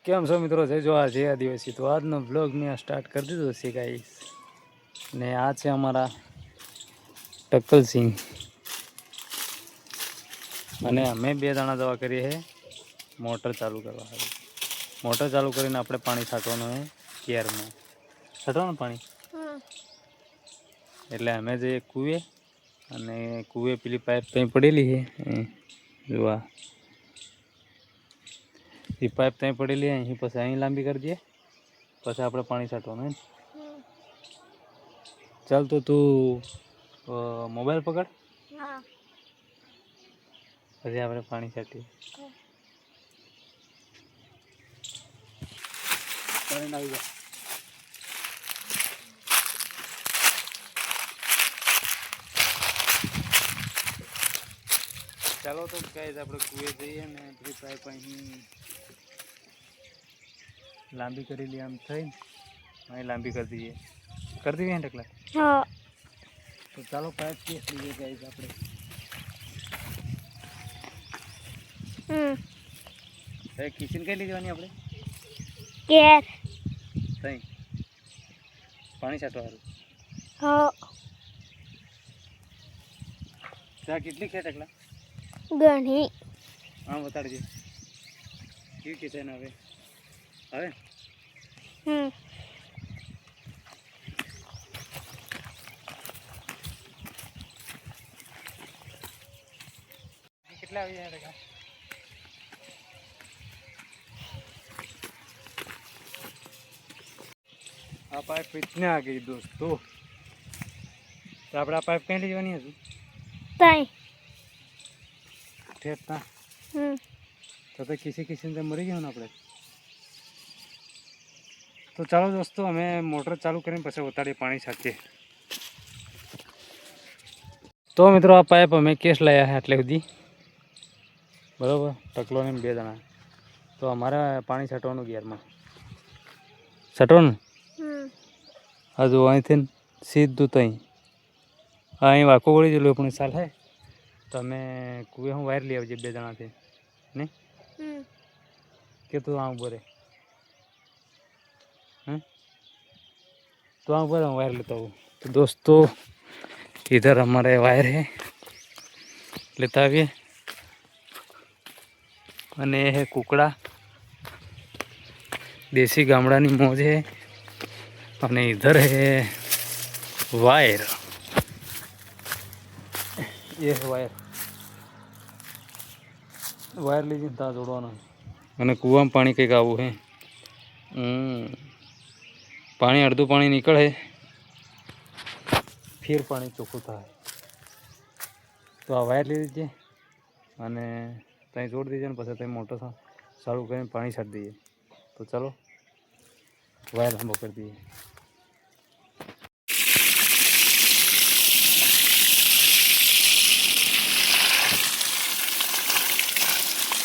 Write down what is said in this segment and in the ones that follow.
કેમ છો મિત્રો? જય જોહાર, જય આદિવાસી। તો આજનો બ્લોગ મેં સ્ટાર્ટ કરી દીધો છે ગાઈસ, ને આ છે અમારા ટક્કલસિંહ અને અમે બે જણા દવા કરીએ છે મોટર ચાલુ કરવા હવે। મોટર ચાલુ કરીને આપણે પાણી છાંટવાનું છે કેરમાં, છાંટવાનું પાણી એટલે અમે જે કૂએ અને કૂએ પેલી પાઇપ ત્યાં પડેલી છે જોવા, એ પાઇપ ત્યાં પડેલી અહીં, પછી અહીં લાંબી કરી દઈએ, પછી આપણે પાણી છાંટવાનું હે। ચાલ તો તું મોબાઈલ પકડ, પછી આપણે પાણી છાંટીએ। કરંટ આવી જાય। ચાલો તો ગાઈસ આપણે કૂએ જઈએ ને પેલી પાઇપ અહીં લાંબી કરેલી આમ થઈ, અહીં લાંબી કરી દઈએ, કરી દઈએ ને ટકલા? હા। તો ચાલો પાઇપ કેસ લઈએ ગાઈસ આપણે। કિચન કઈ લઈ જવાની આપણે? કેર થઈ પાણી છાંટવા સારું। હા। ચા કેટલી છે ટકલા? ઘણી। હા બતાડજે કેવી કિચન હવે હવે કેટલા આવી જાય ટકા? આ પાઇપ ઇતને આ ગઈ દોસ્તો, તો આપણે આ પાઇપ કઈ લઈ જવાની હતી? ત્યાં ઠેઠતા તો કિસી કિસી મરી ગયો ને આપણે। તો ચાલો દોસ્તો અમે મોટર ચાલુ કરીને પછી ઉતારીએ પાણી છાંટીએ। તો મિત્રો આ પાઇપ અમે કેસ લાવ્યા છે એટલે સુધી બરાબર, ટકલો ને બે જણા। તો અમારે પાણી છાંટવાનું ગેરમાં છાંટવાનું હજુ અહીંથી સીધું ત્યાં અહીં વાંકો વળી ગયેલું પણ ચાલ હે, તો અમે કુએ હું વાયર લઈ આવજે બે જણાથી નહીં કે તું આમ બોરે तो वहाँ पर वायर लेता हूँ। तो दोस्तों इधर हमारे वायर है, लेता भी અને એ है कुकड़ा, देसी गामड़ानी मौज है। અને इधर है वायर, ये है वायर, वायर लीजिए ता जोड़वाना। અને કૂવામાં પાણી કંઈક આવું હે, પાણી અડધું પાણી નીકળે ફેર પાણી ચોખ્ખું થાય। તો આ વાયર લઈ લીધીએ અને ત્યાં જોડી દીધે ને પછી ત્યાં મોટર ચાલુ કરીને પાણી છાંટી દઈએ। તો ચાલો વાયર લાંબો કરી દઈએ।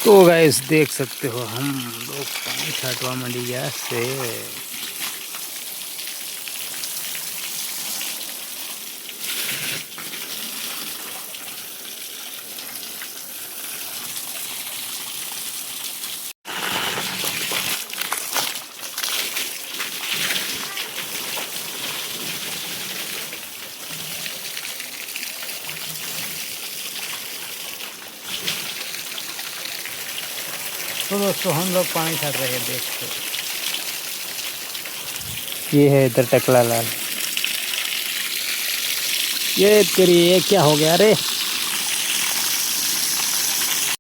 तो गाइस देख सकते हो हम लोग पानी छाटवा मंडी गया से। तो दोस्तों हम लोग पानी छाट रहे हैं, देखते ये है इधर टकला लाल। ये तेरी ये क्या हो गया रे?